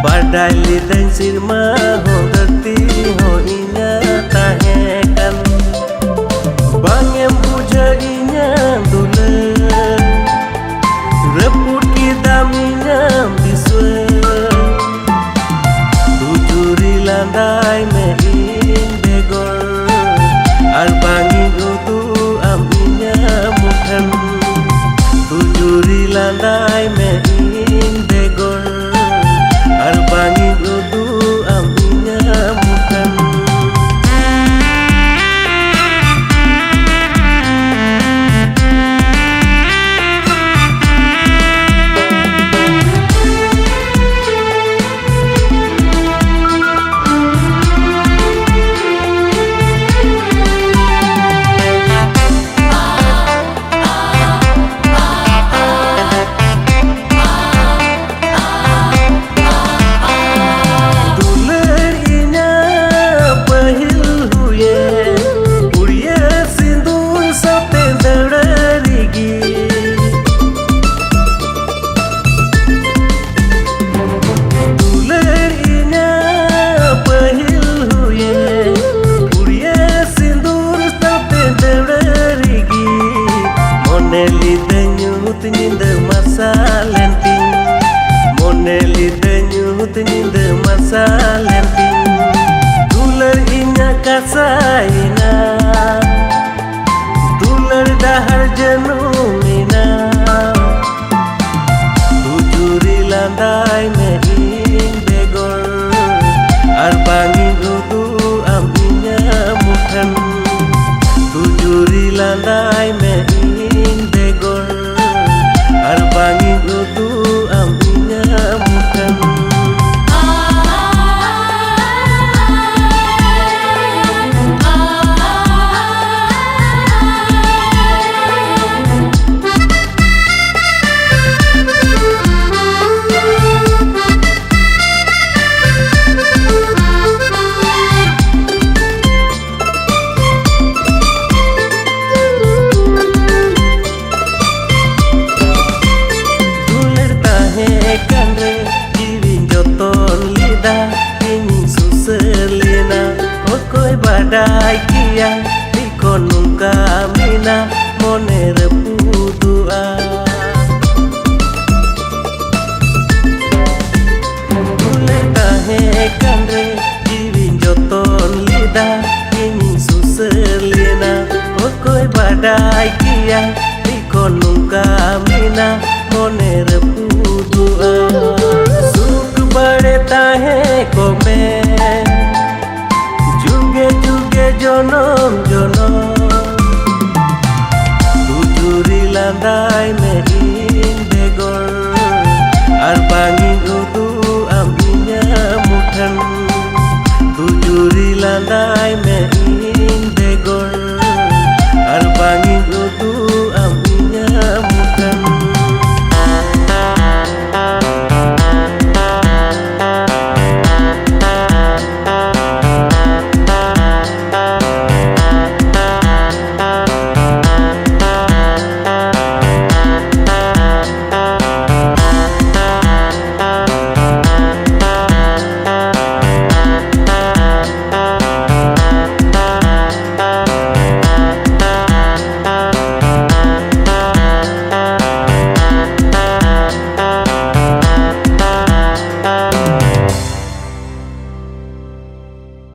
Badai dan sirma ho terti ho inya tahekan bangem puja inya dule reput kita minya biswe tujuri landai me in begor ar bangi utu aminya mukhan tujuri landai me in begor ar bangi udu aminya bukan Moneli denyut nyinde masa lenting Duler inya kasaina Duler dahar jenumina Tujuri landai me in begor Ar bangi udu aminya mukhan Tujuri landai me in begor Ar bangi udu aminya mukhan badai kia iko nunca mina monere pudua Tule tahe kanre jiwin joton lida ini suselina okoi badai kia iko nunca mina monere pudua suk bade tahe kome jonom jonom Tujuri landai me in begor Ar bangi udu aminya mukhan Tujuri landai me